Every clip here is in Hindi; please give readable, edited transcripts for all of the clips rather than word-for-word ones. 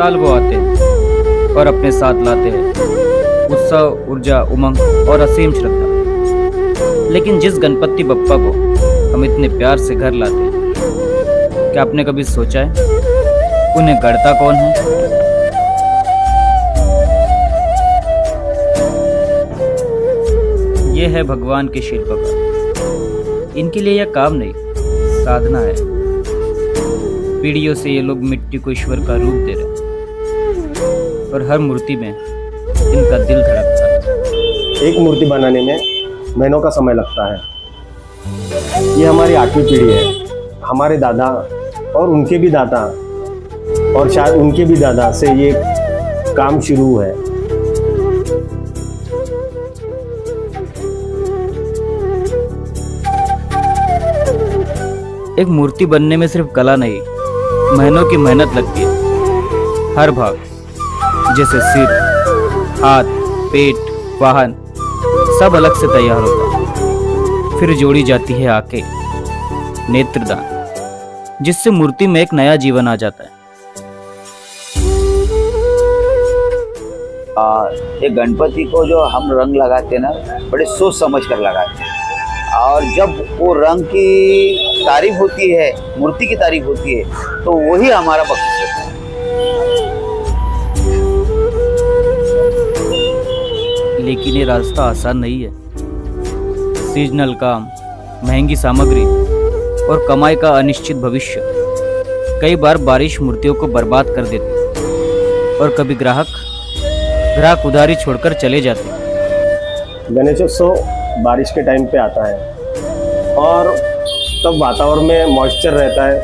साल वो आते हैं और अपने साथ लाते हैं उत्सव, ऊर्जा, उमंग और असीम श्रद्धा। लेकिन जिस गणपति बप्पा को हम इतने प्यार से घर लाते हैं, क्या आपने कभी सोचा है उन्हें गढ़ता कौन है? ये है भगवान के शिल्पकार। इनके लिए यह काम नहीं, साधना है। पीढ़ियों से ये लोग मिट्टी को ईश्वर का रूप दे रहे हैं और हर मूर्ति में इनका दिल धड़कता है। एक मूर्ति बनाने में महीनों का समय लगता है। ये हमारी 8वीं पीढ़ी है। हमारे दादा और उनके भी दादा और शायद उनके भी दादा से ये काम शुरू है। एक मूर्ति बनने में सिर्फ कला नहीं, महीनों की मेहनत लगती है। हर भाग जैसे सिर, हाथ, पेट, वाहन सब अलग से तैयार होता है। फिर जोड़ी जाती है आंखें, नेत्रदान, जिससे मूर्ति में एक नया जीवन आ जाता है। एक गणपति को जो हम रंग लगाते हैं ना, बड़े सोच समझ कर लगाते हैं। और जब वो रंग की तारीफ होती है, मूर्ति की तारीफ होती है, तो वही हमारा बख्शिश है। लेकिन ये रास्ता आसान नहीं है। सीजनल काम, महंगी सामग्री और कमाई का अनिश्चित भविष्य कई बार बारिश मूर्तियों को बर्बाद कर देती है और कभी ग्राहक उधारी छोड़कर चले जाते हैं। गणेशोत्सव बारिश के टाइम पे आता है और तब वातावरण में मॉइस्चर रहता है,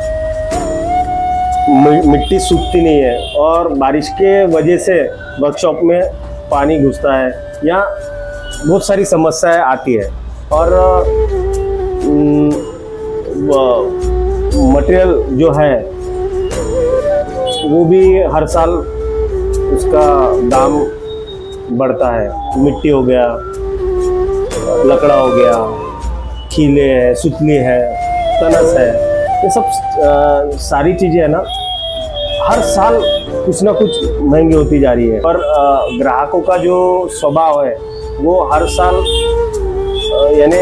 मिट्टी सूखती नहीं है और बारिश के वजह से वर्कशॉप में पानी घुसता है या बहुत सारी समस्याएं आती है। और मटेरियल जो है वो भी हर साल उसका दाम बढ़ता है। मिट्टी हो गया, लकड़ा हो गया, खीले है, सुतली है, तनस है, ये सब सारी चीज़ें है ना, हर साल कुछ ना कुछ महंगी होती जा रही है। और ग्राहकों का जो स्वभाव है वो हर साल यानी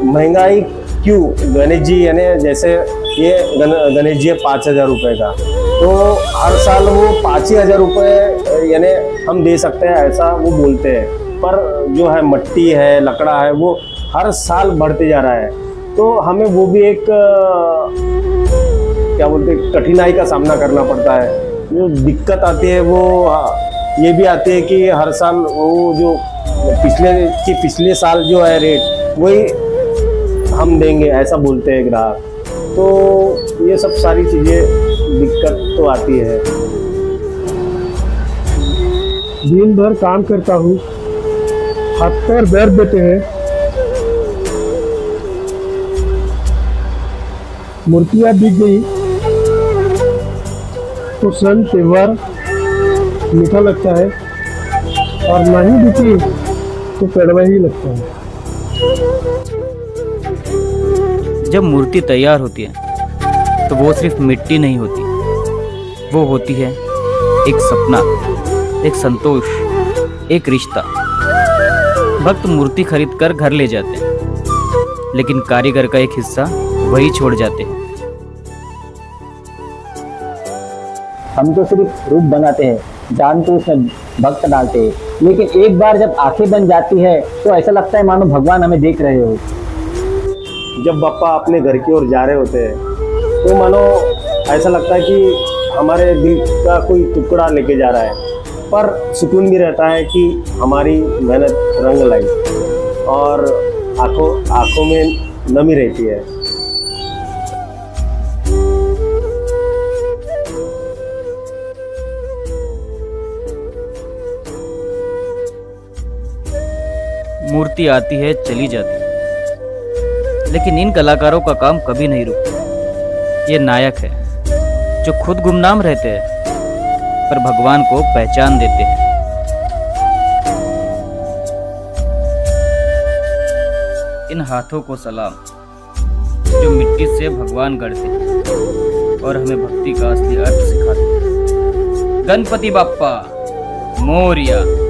महंगाई क्यों, गणेश जी यानी जैसे ये गणेश जी है 5,000 रुपये का, तो हर साल वो 5,000 रुपये यानी हम दे सकते हैं, ऐसा वो बोलते हैं। पर जो है मिट्टी है, लकड़ा है, वो हर साल बढ़ते जा रहा है। तो हमें वो भी एक क्या बोलते हैं, कठिनाई का सामना करना पड़ता है। जो दिक्कत आती है वो ये भी आती है कि हर साल वो जो पिछले साल जो है रेट वही हम देंगे, ऐसा बोलते हैं ग्राहक। तो ये सब सारी चीज़ें दिक्कत तो आती है। दिन भर काम करता हूँ, हाथ पैर दर्द देते हैं। मूर्तियाँ बिक गई तो सन त्योहार मीठा लगता है और नहीं बिकी तो कड़वा ही लगता है। जब मूर्ति तैयार होती है तो वो सिर्फ मिट्टी नहीं होती, वो होती है एक सपना, एक संतोष, एक रिश्ता। भक्त मूर्ति खरीदकर घर ले जाते हैं, लेकिन कारीगर का एक हिस्सा वही छोड़ जाते हैं। हम तो सिर्फ रूप बनाते हैं, जान तो उसमें भक्त डालते हैं, लेकिन एक बार जब आंखें बन जाती है तो ऐसा लगता है मानो भगवान हमें देख रहे हो। जब बप्पा अपने घर की ओर जा रहे होते हैं तो मानो ऐसा लगता है कि हमारे दिल का कोई टुकड़ा लेके जा रहा है। पर सुकून भी रहता है कि हमारी मेहनत रंग लाई और आंखों में नमी रहती है। मूर्ति आती है, चली जाती है, लेकिन इन कलाकारों का काम कभी नहीं रुकता। ये नायक है जो खुद गुमनाम रहते हैं पर भगवान को पहचान देते हैं। इन हाथों को सलाम जो मिट्टी से भगवान गढ़ते हैं और हमें भक्ति का असली अर्थ सिखाते हैं। गणपति बाप्पा मोरया।